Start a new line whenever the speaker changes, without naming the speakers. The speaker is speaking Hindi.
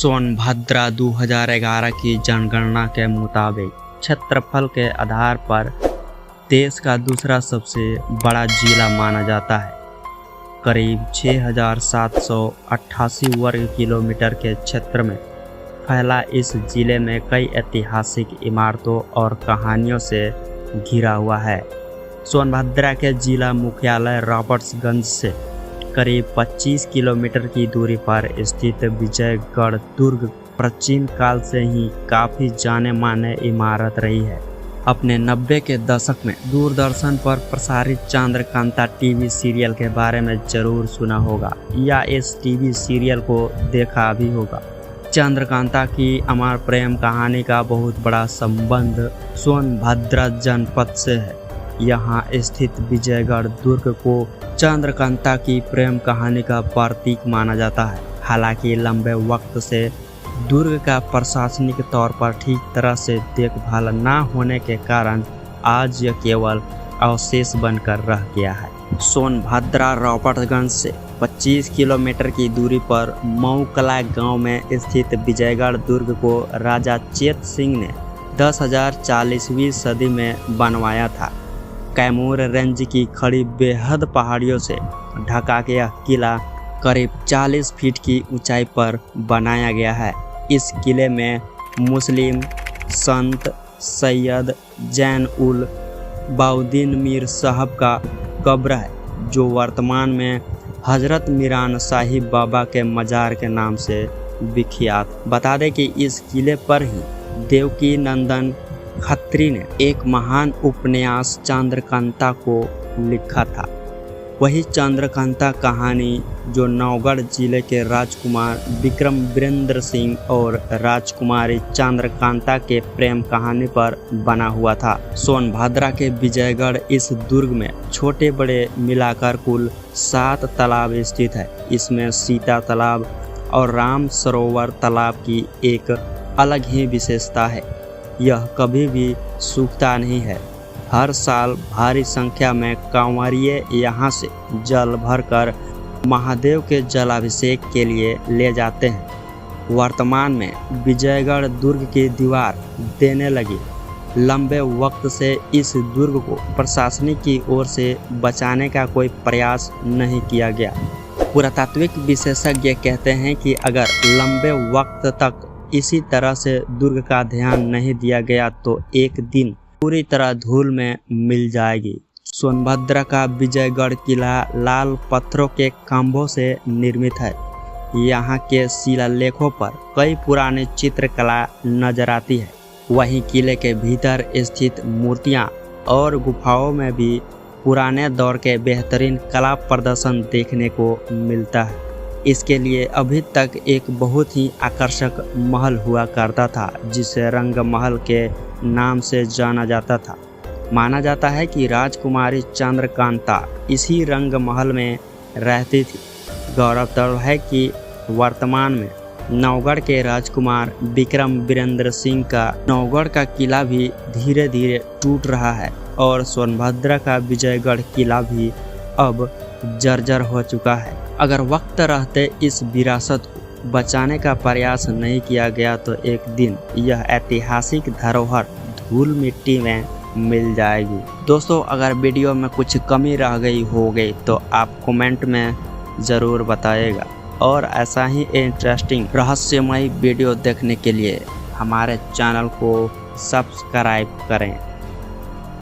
सोनभद्र 2011 की जनगणना के मुताबिक क्षेत्रफल के आधार पर देश का दूसरा सबसे बड़ा जिला माना जाता है। करीब 6,788 वर्ग किलोमीटर के क्षेत्र में फैला इस जिले में कई ऐतिहासिक इमारतों और कहानियों से घिरा हुआ है। सोनभद्र के जिला मुख्यालय रॉबर्ट्सगंज से करीब 25 किलोमीटर की दूरी पर स्थित विजयगढ़ दुर्ग प्राचीन काल से ही काफ़ी जाने माने इमारत रही है। अपने 90 के दशक में दूरदर्शन पर प्रसारित चंद्रकांता टीवी सीरियल के बारे में जरूर सुना होगा या इस टीवी सीरियल को देखा भी होगा। चंद्रकांता की अमर प्रेम कहानी का बहुत बड़ा संबंध सोनभद्र जनपद से है। यहाँ स्थित विजयगढ़ दुर्ग को चंद्रकांता की प्रेम कहानी का प्रतीक माना जाता है। हालांकि लंबे वक्त से दुर्ग का प्रशासनिक तौर पर ठीक तरह से देखभाल न होने के कारण आज यह केवल अवशेष बनकर रह गया है। सोनभद्र रॉबर्ट्सगंज से 25 किलोमीटर की दूरी पर मऊकला गांव में स्थित विजयगढ़ दुर्ग को राजा चेत सिंह ने 10,040वीं सदी में बनवाया था। कैमूर रेंज की खड़ी बेहद पहाड़ियों से ढका गया किला करीब 40 फीट की ऊंचाई पर बनाया गया है। इस किले में मुस्लिम संत सैयद जैन उल बाउद्दीन मीर साहब का कब्र है, जो वर्तमान में हजरत मीरान साहिब बाबा के मजार के नाम से विख्यात। बता दें कि इस किले पर ही देवकी नंदन खत्री ने एक महान उपन्यास चंद्रकांता को लिखा था। वही चंद्रकांता कहानी जो नौगढ़ जिले के राजकुमार विक्रम वीरेंद्र सिंह और राजकुमारी चंद्रकांता के प्रेम कहानी पर बना हुआ था। सोनभद्र के विजयगढ़ इस दुर्ग में छोटे बड़े मिलाकर कुल 7 तालाब स्थित है। इसमें सीता तालाब और राम सरोवर तालाब की एक अलग ही विशेषता है। यह कभी भी सूखता नहीं है। हर साल भारी संख्या में कांवरिये यहाँ से जल भरकर महादेव के जलाभिषेक के लिए ले जाते हैं। वर्तमान में विजयगढ़ दुर्ग की दीवार देने लगी। लंबे वक्त से इस दुर्ग को प्रशासनिक की ओर से बचाने का कोई प्रयास नहीं किया गया। पुरातात्विक विशेषज्ञ कहते हैं कि अगर लंबे वक्त तक इसी तरह से दुर्ग का ध्यान नहीं दिया गया तो एक दिन पूरी तरह धूल में मिल जाएगी। सोनभद्र का विजयगढ़ किला लाल पत्थरों के खंभों से निर्मित है। यहाँ के शिलालेखों पर कई पुराने चित्रकला नजर आती है। वहीं किले के भीतर स्थित मूर्तियाँ और गुफाओं में भी पुराने दौर के बेहतरीन कला प्रदर्शन देखने को मिलता है। इसके लिए अभी तक एक बहुत ही आकर्षक महल हुआ करता था, जिसे रंग महल के नाम से जाना जाता था। माना जाता है कि राजकुमारी चंद्रकांता इसी रंग महल में रहती थी। गौरतलब है कि वर्तमान में नौगढ़ के राजकुमार विक्रम वीरेंद्र सिंह का नौगढ़ का किला भी धीरे धीरे टूट रहा है और सोनभद्र का विजयगढ़ किला भी अब जर्जर हो चुका है। अगर वक्त रहते इस विरासत को बचाने का प्रयास नहीं किया गया तो एक दिन यह ऐतिहासिक धरोहर धूल मिट्टी में मिल जाएगी। दोस्तों, अगर वीडियो में कुछ कमी रह गई हो गई तो आप कमेंट में ज़रूर बताइएगा। और ऐसा ही इंटरेस्टिंग रहस्यमय वीडियो देखने के लिए हमारे चैनल को सब्सक्राइब करें।